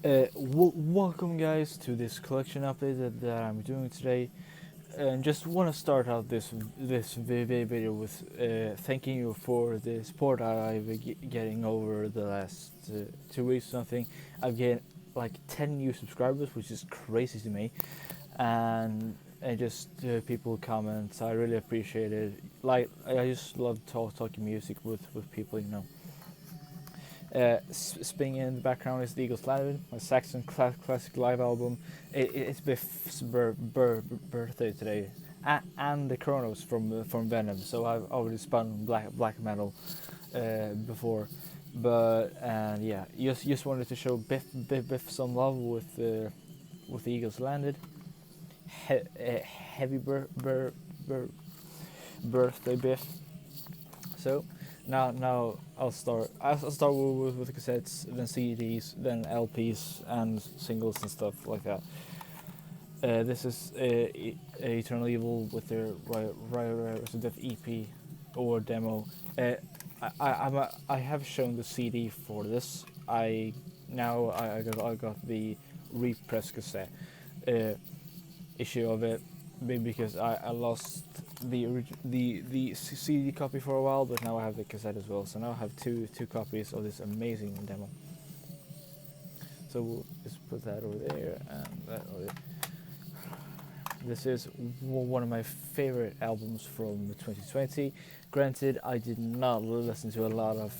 Welcome guys to this collection update that I'm doing today, and just want to start out this video with thanking you for the support I've been getting over the last 2 weeks or something. I've gained like 10 new subscribers, which is crazy to me, and just people comments. I really appreciate it. Like I just love talking music with people, you know. Spinning in the background is the Eagles Landed, my Saxon classic live album. It's Biff's birthday today, and the Chronos from Venom. So I've already spun black metal before, but and yeah, just wanted to show Biff some love with the Eagles Landed. Heavy birthday Biff. So now I'll start. I'll start with cassettes, then CDs, then LPs and singles and stuff like that. This is Eternal Evil with their Rise of Death EP or demo. I have shown the CD for this. I got the repress cassette issue of it because I lost the CD copy for a while, but now I have the cassette as well. So now I have two copies of this amazing demo. So we'll just put that over there and that over there. This is one of my favorite albums from 2020. Granted, I did not listen to a lot of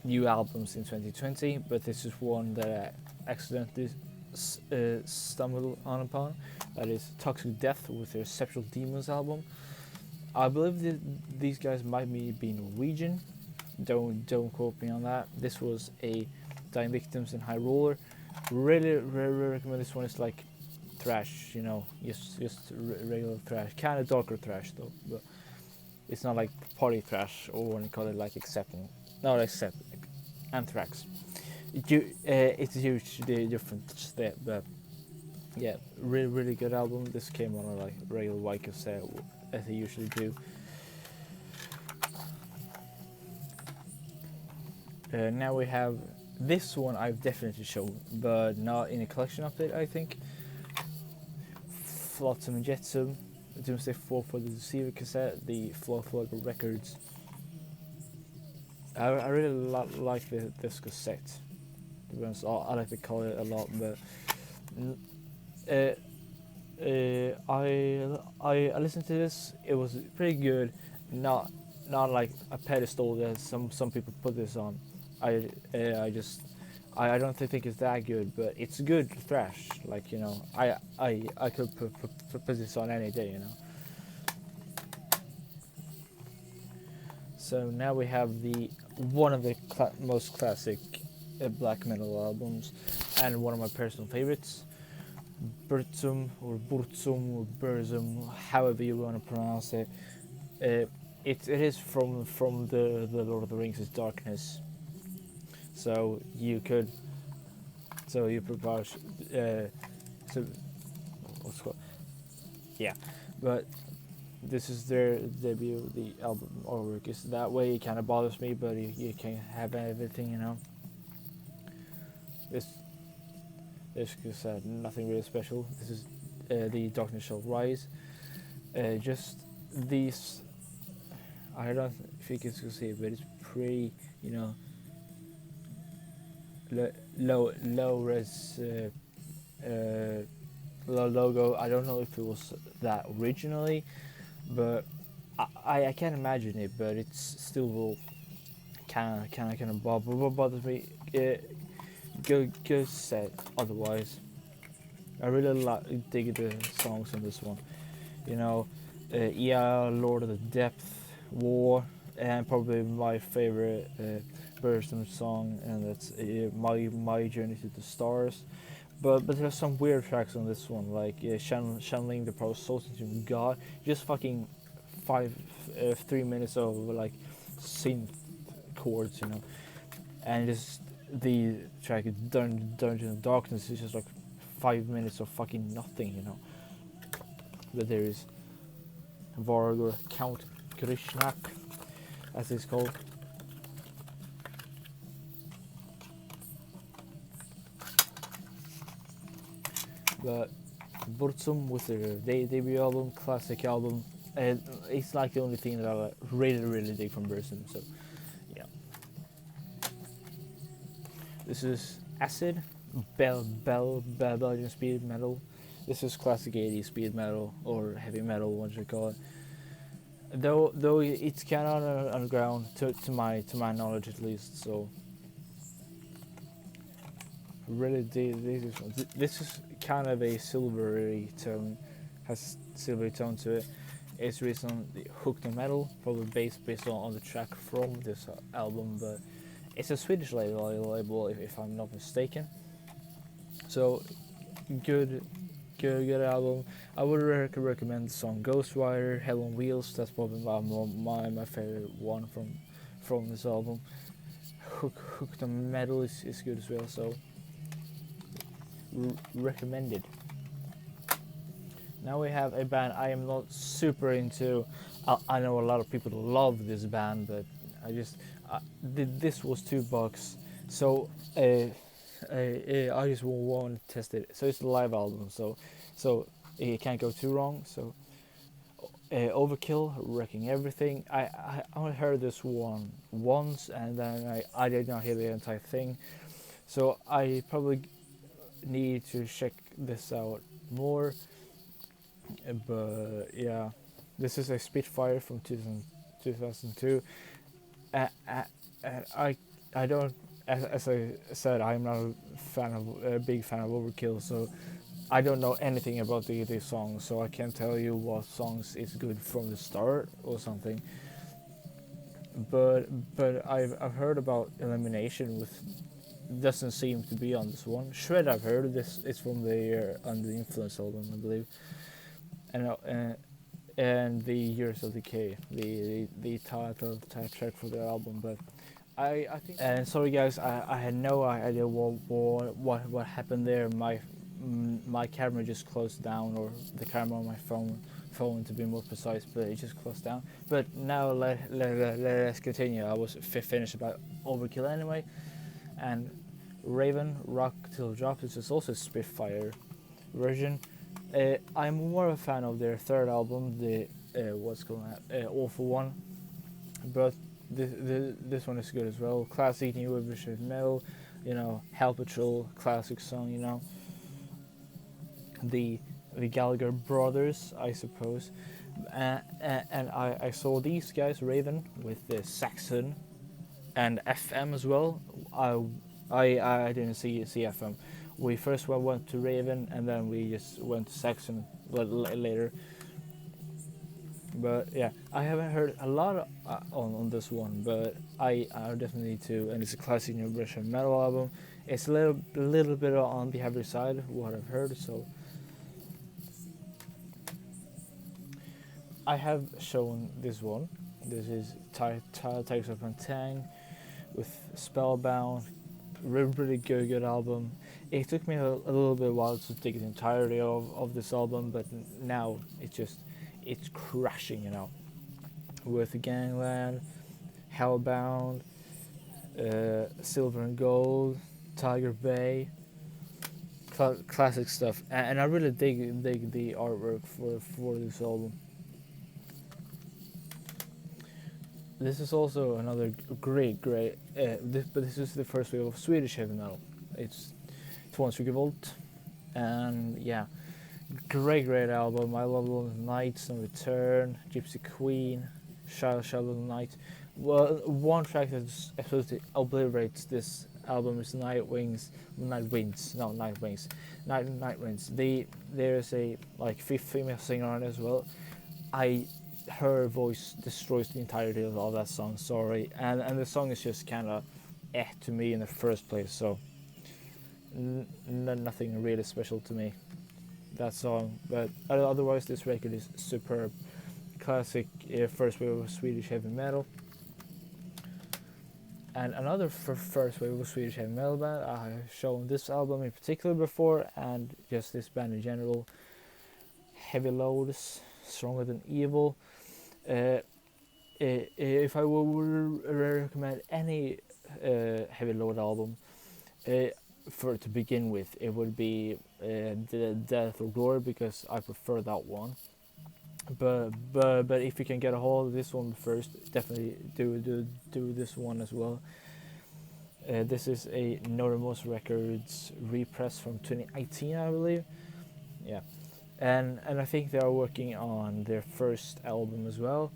new albums in 2020, but this is one that I accidentally stumbled upon. That is Toxic Death with their Sexual Demons album. I believe that these guys might be Norwegian. Don't quote me on that. This was a Dying Victims and High Roller. Really recommend this one. It's like thrash, you know, just regular thrash, kind of darker thrash though, but it's not like party thrash or when you call it like accepting, not accept, Anthrax. It's a huge difference there, but yeah, really good album. This came on a like regular white cassette as they usually do. Now we have this one I've definitely shown, but not in a collection update. I think Flotsam and Jetsam, Doomsday 4 for the Deceiver cassette, the Flood Records. I really like this cassette. To be honest, I like to call it a lot, but I listened to this. It was pretty good. Not like a pedestal that some people put this on. I don't think it's that good, but it's good thrash. Like, you know, I could put this on any day, you know. So now we have the one of the most classic black metal albums, and one of my personal favorites, Burzum or Burzum, however you want to pronounce it. It is from the Lord of the Rings' Darkness. So you propose so what's called, yeah, but this is their debut. The album artwork is that way. It kind of bothers me, but you can't have everything, you know. This said nothing really special. This is the Darkness Shall Rise. Just these. I don't think it's gonna see it, but it's pretty, you know, low res logo. I don't know if it was that originally, but I can't imagine it. But it's still kind of bothers me. Good set. Otherwise, I really dig the songs on this one. You know, yeah, Lord of the Depth, War, and probably my favorite Burzum song, and that's my Journey to the Stars. But there's some weird tracks on this one, like channeling the power souls into God. Just fucking 3 minutes of like synth chords, you know, and just the track Dungeon of Darkness is just like 5 minutes of fucking nothing, you know. But there is Varg, Count Krishnak, as it's called. But Burzum with their debut album, classic album, it's like the only thing that I really dig from Burzum. So yeah, this is Acid, Belgian speed metal. This is classic 80s speed metal or heavy metal, what you call it. Though it's kind of underground to my knowledge at least. So really this one. This is kind of a silvery tone, has silvery tone to it. It's recently hooked on metal, probably based on the track from this album, but it's a Swedish label if I'm not mistaken. So good album. I would recommend the song Ghostwriter, Hell on Wheels. That's probably my favorite one from this album. Hooked on Metal is good as well. So recommended. Now we have a band I am not super into. I know a lot of people love this band, but this was $2, so I just want to test it. So it's a live album, so it can't go too wrong. So Overkill, Wrecking Everything. I only heard this one once, and then I did not hear the entire thing. So I probably need to check this out more. But yeah, this is a Spitfire from 2002. Uh, uh, I don't, as I said, I'm not a big fan of Overkill, so I don't know anything about the songs, so I can't tell you what songs is good from the start or something. But I've heard about Elimination, with doesn't seem to be on this one. Shred I've heard this is from the Under the Influence album, I believe, and the Years of Decay, the title track for the album. But I think. And sorry guys, I had no idea what happened there. My camera just closed down, or the camera on my phone to be more precise, but it just closed down. But now let's continue. I was finished about Overkill anyway, and Raven Rock Till Drop. This is also a Spitfire version. I'm more a fan of their third album, the what's called Awful One, but this one is good as well. Classic new version of metal, Hell Patrol, classic song, the Gallagher brothers, I suppose. And I saw these guys, Raven, with the Saxon and FM as well. I didn't see FM. We first went to Raven, and then we just went to Saxon later. But yeah, I haven't heard a lot on this one, but I definitely need to. And it's a classic new Russian metal album. It's a little bit on the heavy side of what I've heard, so I have shown this one. This is Tigers of Pantang with Spellbound. Really good album. It took me a little bit while to take the entirety of this album, but now it's crashing, with Gangland, Hellbound, Silver and Gold, Tiger Bay, classic stuff, and I really dig the artwork for this album. This is also another great. But this is the first wave of Swedish heavy metal. It's Tvångsrevolt, and yeah, great album. I love Lonely Nights, No Return, Gypsy Queen, Shadow of the Night. Well, one track that absolutely obliterates this album is Night Winds. There's a female singer on it as well. Her voice destroys the entirety of that song. Sorry, and the song is just kind of to me in the first place. So nothing really special to me, that song. But otherwise, this record is superb. Classic first wave of Swedish heavy metal. And another first wave of Swedish heavy metal band. I have shown this album in particular before, and just this band in general. Heavy Loads, Stronger Than Evil. If I would recommend any Heavy Load album, for to begin with, it would be the Death or Glory, because I prefer that one. But if you can get a hold of this one first, definitely do this one as well. This is a Northernmost Records repress from 2018, I believe. Yeah, and I think they are working on their first album as well.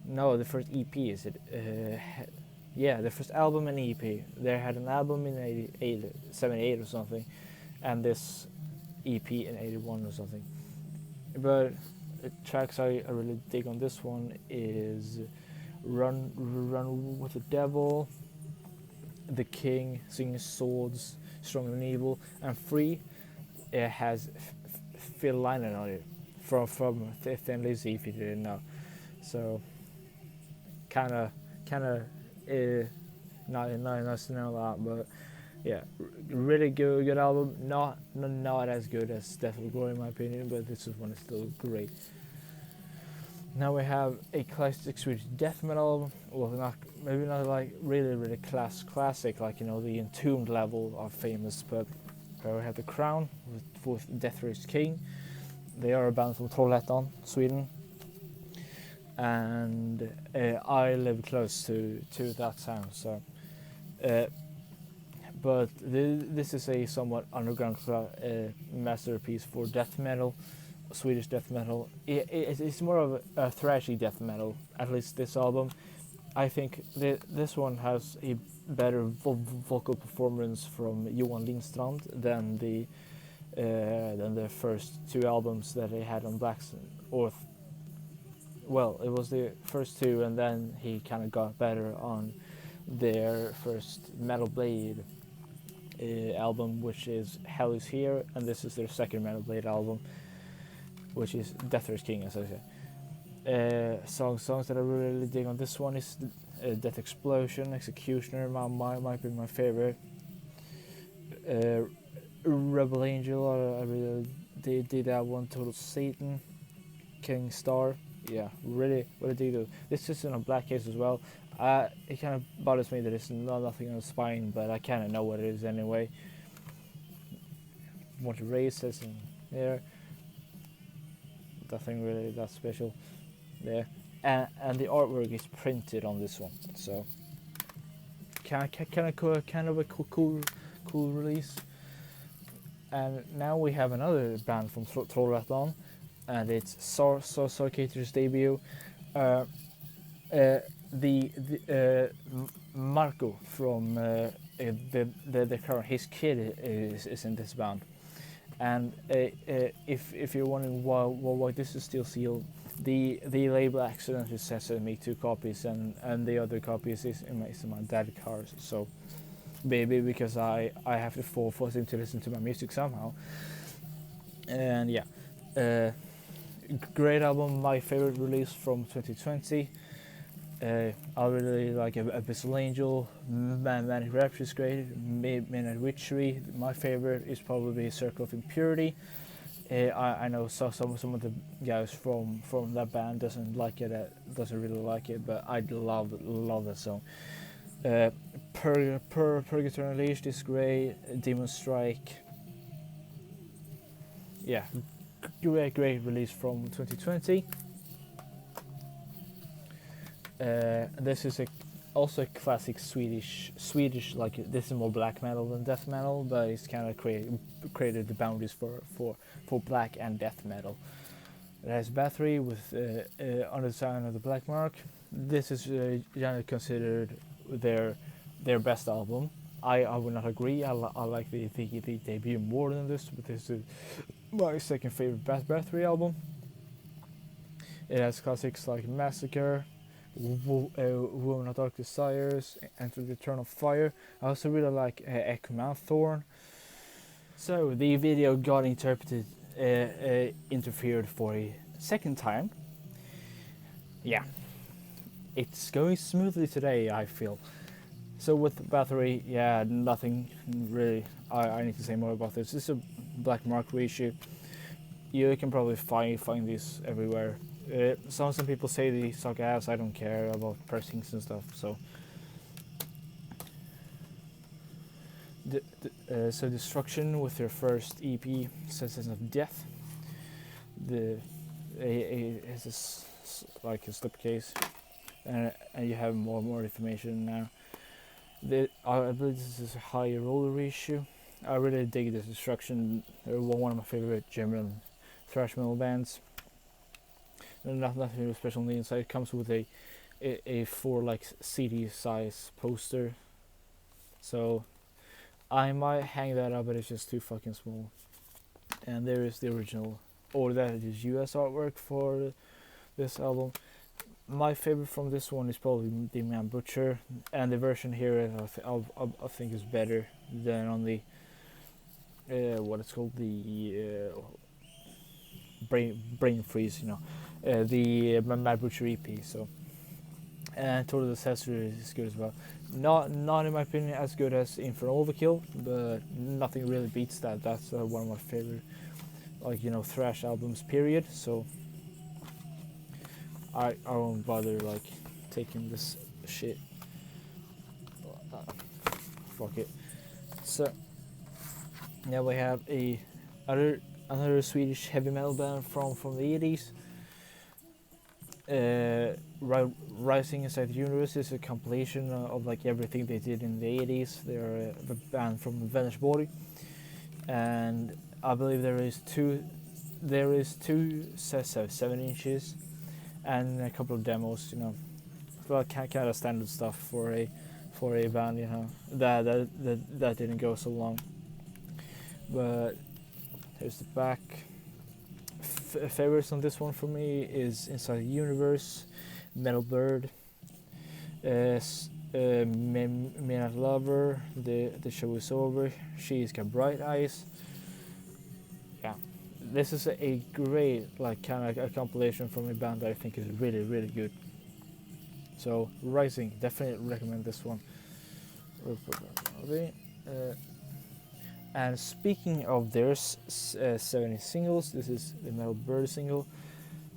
No, the first EP is it? Yeah, the first album and EP. They had an album in 88, 78 or something, and this EP in 81 or something. But tracks I really dig on this one is Run with the Devil, The King, Singing Swords, Stronger Than Evil, and Free. It has Phil Lynott on it from Thin Lizzy, if you didn't know. So kind of not nice to know that, but yeah, really good album. Not as good as Death of Glory in my opinion, but this one is still great. Now we have a classic Swedish death metal album. Well, maybe not like really classic, like, you know, the Entombed level are famous, but we have The Crown with Death Race King. They are a band from Trollhättan, Sweden, and I live close to that town, so. But this is a somewhat underground masterpiece for death metal, Swedish death metal. It's more of a thrashy death metal, at least this album. I think this one has a better vocal performance from Johan Lindstrand than the first two albums that they had on well, it was the first two, and then he kind of got better on their first Metal Blade album, which is Hell Is Here, and this is their second Metal Blade album, which is Death Race King, as I say. Songs that I really dig on this one is Death Explosion, Executioner, might be my favorite. Rebel Angel, I really did that one. Total Satan, King Star, yeah, really dig those. This is in a black case as well. It kind of bothers me that it's nothing on the spine, but I kind of know what it is anyway. A bunch of races in there. Nothing really that special there. And the artwork is printed on this one, so kind of a cool release. And now we have another band from Trollhättan, and it's Sarcator's debut. The Marco from the current, his kid is in this band, and if you're wondering why this is still sealed, the label accidentally sent me 2 copies, and the other copies is in my dad's car, so maybe because I have to force him to listen to my music somehow. And yeah, great album, my favorite release from 2020. I really like Abyssal Angel, Manic Rapture is great, Midnight Witchery. My favorite is probably Circle of Impurity. I know some of the guys from that band doesn't really like it, but I love that song. Purgatory Unleashed is great. Demon Strike. Yeah, great release from 2020. This is also a classic Swedish, like, this is more black metal than death metal, but it's kind of created the boundaries for black and death metal. It has Bathory with on the sign of the Black Mark. This is generally considered their best album. I would not agree. I like the debut more than this, but this is my second favorite Bathory album. It has classics like Massacre, Woman of Dark Desires, Enter the Eternal Fire. I also really like Echo Thorn. So the video got interfered for a second time. Yeah, it's going smoothly today, I feel. So with Bathory, yeah, nothing really I need to say more about this. This is a Black Mark reissue. You can probably find these everywhere. Some people say they suck ass. I don't care about pressings and stuff. So So Destruction with their first EP, Senses of Death. It's like a slipcase, and you have more information now. I believe this is a high roller ratio. I really dig the Destruction. They're one of my favorite German thrash metal bands. Nothing really special on the inside. It comes with a 4 like CD size poster, so I might hang that up, but it's just too fucking small. And there is the original, or that is US artwork for this album. My favorite from this one is probably the Man Butcher, and the version here I think is better than on the what it's called, the Brain Freeze, the Mad Butcher EP. So, and Total Disaster is good as well. Not in my opinion as good as Infernal Overkill, but nothing really beats that. That's one of my favorite, thrash albums. Period. So I won't bother taking this shit. Fuck it. So now we have another Swedish heavy metal band from the 80s. Rising Inside the Universe is a compilation of everything they did in the 80s. They're a band from Vänersborg, and I believe there is two 7 inches and a couple of demos. Well, kind of standard stuff for a band. That didn't go so long. But here's the back. Favorites on this one for me is Inside the Universe, Metal Bird, Midnight Lover, the Show Is Over, She's Got Bright Eyes. Yeah, this is a great kind of a compilation from a band that I think is really, really good. So Rising, definitely recommend this one. And speaking of their 70 singles, this is the Metal Bird single.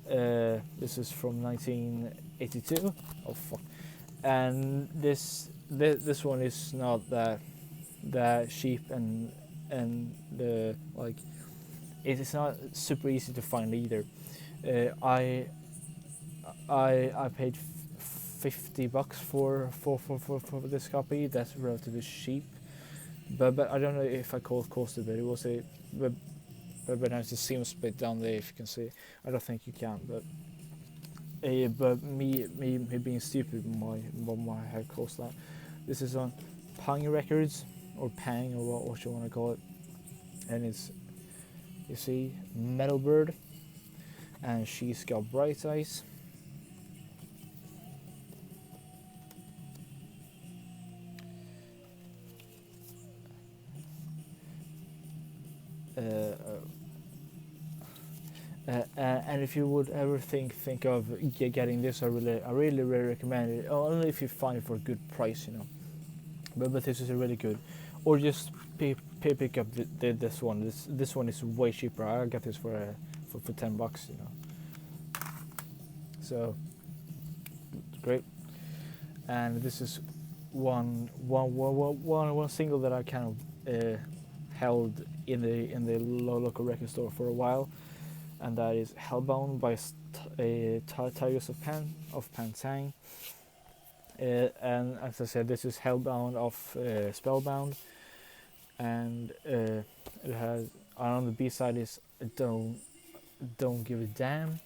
This is from 1982. Oh fuck! And this one is not that cheap, and the it is not super easy to find either. I paid $50 for this copy. That's relatively cheap. But I don't know if I cost it, but it was but there's a seam split down there, if you can see. I don't think you can, but me being stupid might have cost that. This is on Pang Records, or Pang, or what you want to call it, and it's, you see, Metal Bird, and She's Got Bright Eyes. And if you would ever think of getting this, I really recommend it. Only if you find it for a good price, But this is a really good. Or just pick up this one. This one is way cheaper. I got this for $10, So great. And this is one single that I kind of held in the local record store for a while, and that is Hellbound by Tigers of Pantang. And as I said, this is Hellbound of Spellbound, and it has, on the B side is Don't Give a Damn,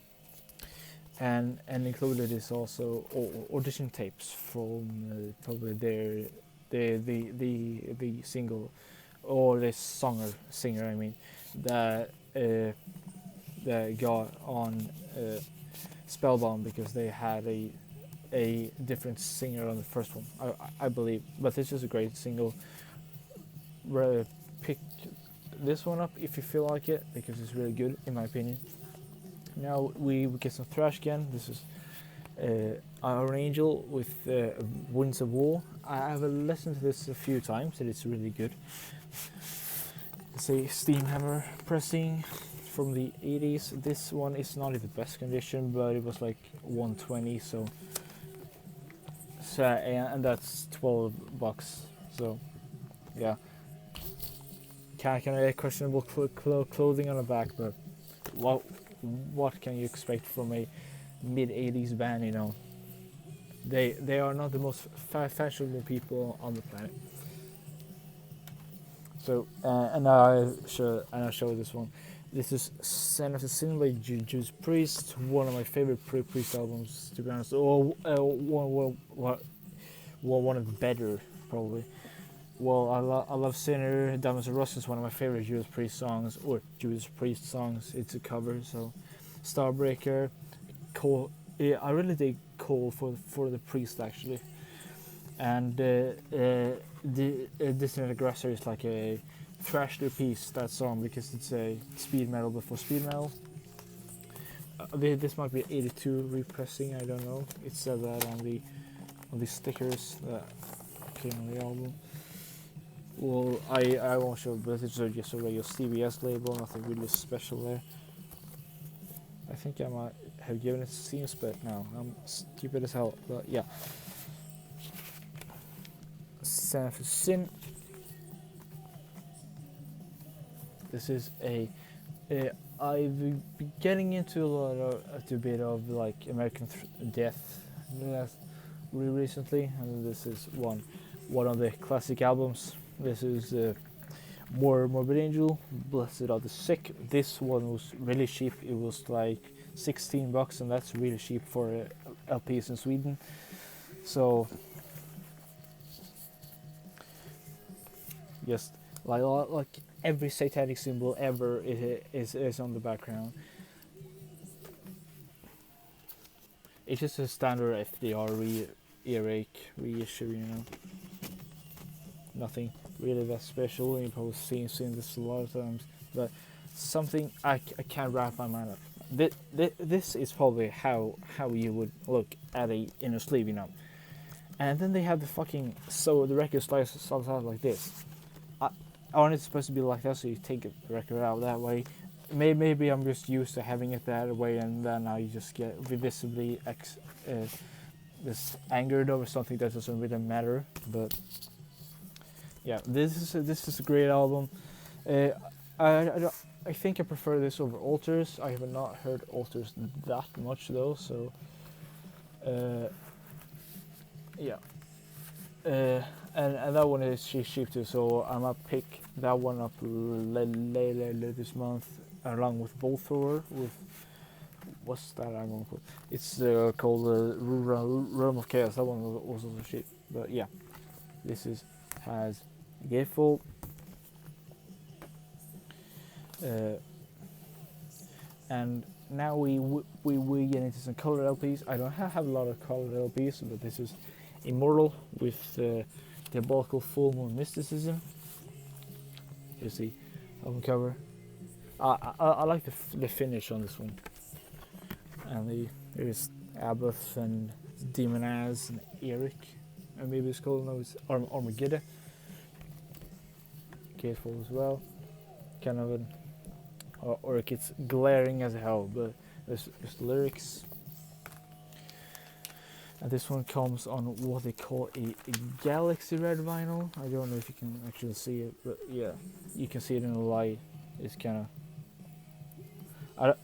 and included is also audition tapes from probably the single, or the singer I mean, that got on Spellbound, because they had a different singer on the first one, I believe. But this is a great single. Pick this one up if you feel like it, because it's really good in my opinion. Now we get some thrash again. This is Iron Angel with Winds of War. I have listened to this a few times, and it's really good. It's a steam hammer pressing from the 80s. This one is not in the best condition, but it was like 120, so and that's $12. So yeah, kind of questionable clothing on the back, but what what can you expect from a mid '80s band? You know, they are not the most fashionable people on the planet. So and I show this one. This is Son of the Sin by Judas Priest, one of my favorite Priest albums, to be honest. Or one of the better, probably. Well, I love Sinner. Diamonds and Rust is one of my favorite Judas Priest songs, or Judas Priest songs. It's a cover, so Starbreaker, Cole. Yeah, I really dig Cole for the Priest actually, and the Distant Aggressor is like a thrasher piece, that song, because it's a speed metal before speed metal. This might be 82 repressing, I don't know. It said that on the stickers that came on the album. Well, I won't show, but it's just a regular CBS label, nothing really special there. I think I might have given it a seams, but no, I'm stupid as hell. But yeah, Son of Sin. This is I've been getting into a bit of like American Death recently, and this is one of the classic albums. This is Morbid Angel, Blessed Are the Sick. This one was really cheap. It was like $16, and that's really cheap for LPs in Sweden. So just like every satanic symbol ever is on the background. It's just a standard FDR earache reissue, you know. Nothing really that special. You've probably seen this a lot of times, but something I can't wrap my mind up. This is probably how you would look at a inner sleeve, you know. And then they have the record slides out like this. I want it supposed to be like that, so you take the record out that way. Maybe I'm just used to having it that way, and then I just get visibly this angered over something that doesn't really matter. But yeah, this is a great album. I think I prefer this over Altars. I have not heard Altars that much though, so yeah. And that one is cheap too, so I might pick that one up later this month, along with Volthor. With what's that album called? It's called Realm of Chaos. That one was also cheap, but yeah, this has Gatefold. And now we get into some colored LPs. I don't have a lot of colored LPs, but this is Immortal with Diabolical Full Moon Mysticism. Here's the album cover. I like the finish on this one. And there's Abath and Demonaz and Eric, and maybe it's called, no, it's Armageddon. Gatefold as well. Kind of an or it gets glaring as hell, but there's lyrics. And this one comes on what they call a galaxy red vinyl. I don't know if you can actually see it, but yeah, you can see it in the light. It's kind of,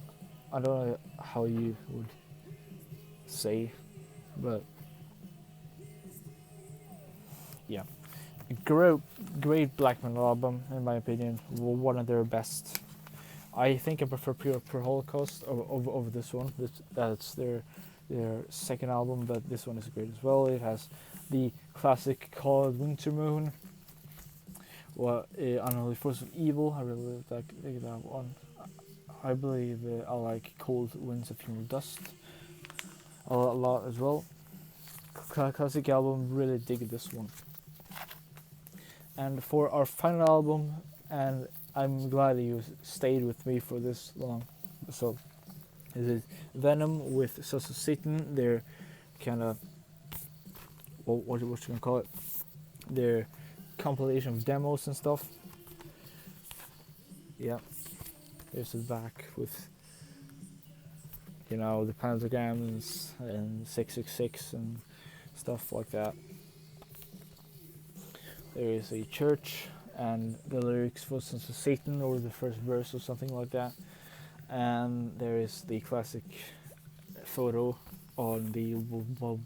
I don't know how you would say, but yeah, great black metal album in my opinion. One of their best. I think I prefer Pure Holocaust over this one. That's their second album, but this one is great as well. It has the classic called Winter Moon. Well, Unholy Force of Evil. I really like that one. I believe I like Cold Winds of Funeral Dust a lot as well. Classic album. Really dig this one. And for our final album, and I'm glad that you stayed with me for this long. So this is Venom with Sons of Satan. They're kind of, what you gonna call it? Their compilation of demos and stuff. Yeah, there's the back with, you know, the pentagrams and 666 and stuff like that. There is a church and the lyrics for Sons of Satan or the first verse or something like that. And there is the classic photo on the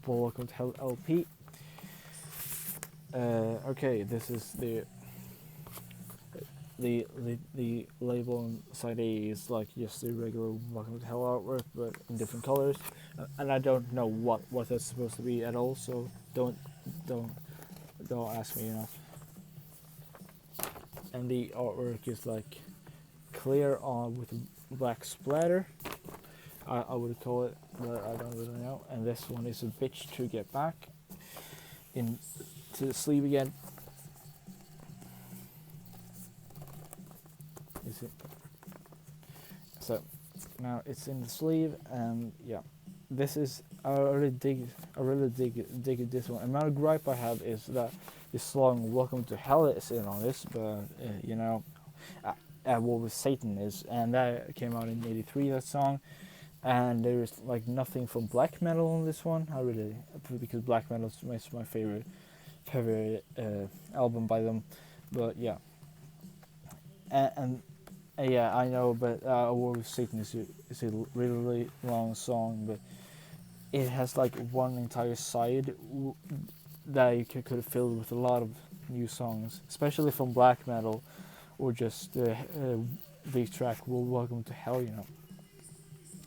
Welcome to Hell LP. Okay, this is the label on side A is like just the regular Welcome to Hell artwork, but in different colors, and I don't know what that's supposed to be at all. So don't ask me, you know. And the artwork is like clear on with black splatter. I would call it, but I don't really know. And this one is a bitch to get back in to the sleeve again. Is it? So now it's in the sleeve, and yeah, this is I really dig this one. Another gripe I have is that this song "Welcome to Hell" is in on this, but you know, War with Satan is, and that came out in '83. That song. And there's like nothing from black metal on this one. I really, because black metal is my favorite album by them. But yeah, and yeah, I know, but War with Satan is a really long song, but it has like one entire side that you could have filled with a lot of new songs, especially from black metal, or just the track "Welcome to Hell," you know.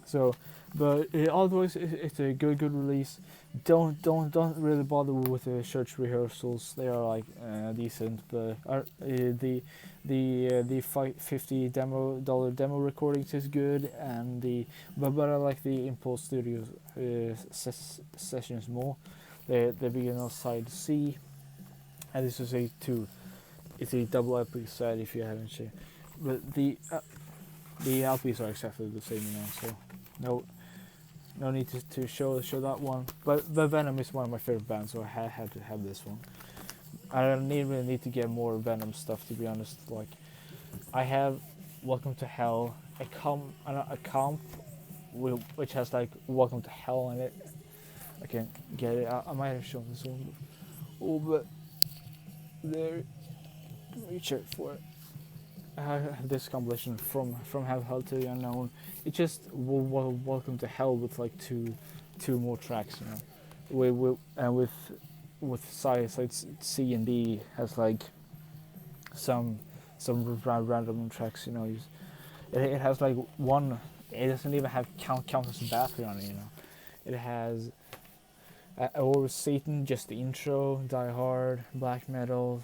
So, but otherwise, it's a good release. Don't really bother with the church rehearsals. They are like decent, but the $50 demo recordings is good, and but I like the Impulse Studios sessions more. The beginner side C, and this is it's a double epic side if you haven't seen. But the LPs are exactly the same, you know. So no need to show that one. But Venom is one of my favorite bands, so I had to have this one. I don't really need to get more Venom stuff, to be honest. Like, I have Welcome to Hell, a comp which has like Welcome to Hell in it. I can get it. I might have shown this one. Oh, but there, reach out for it. This compilation from Hell to the Unknown. It's just Welcome to Hell with like two more tracks, you know. And with side C and D has like some random tracks, you know. It has like one. It doesn't even have Countess Bathory on it, you know. It has or Satan, just the intro, Die Hard, black metal.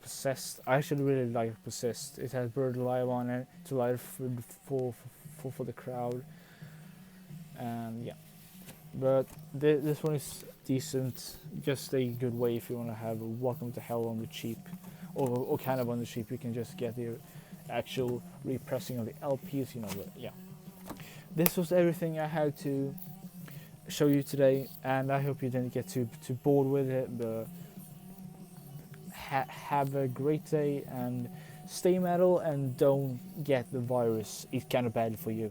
Possessed. I actually really like Possessed. It has Bird Alive on it to light for the crowd, and yeah. But this one is decent. Just a good way if you want to have a Welcome to Hell on the cheap, or kind of on the cheap. You can just get the actual repressing of the LPs, you know. But yeah, this was everything I had to show you today, and I hope you didn't get too bored with it. But have a great day and stay metal and don't get the virus. It's kind of bad for you.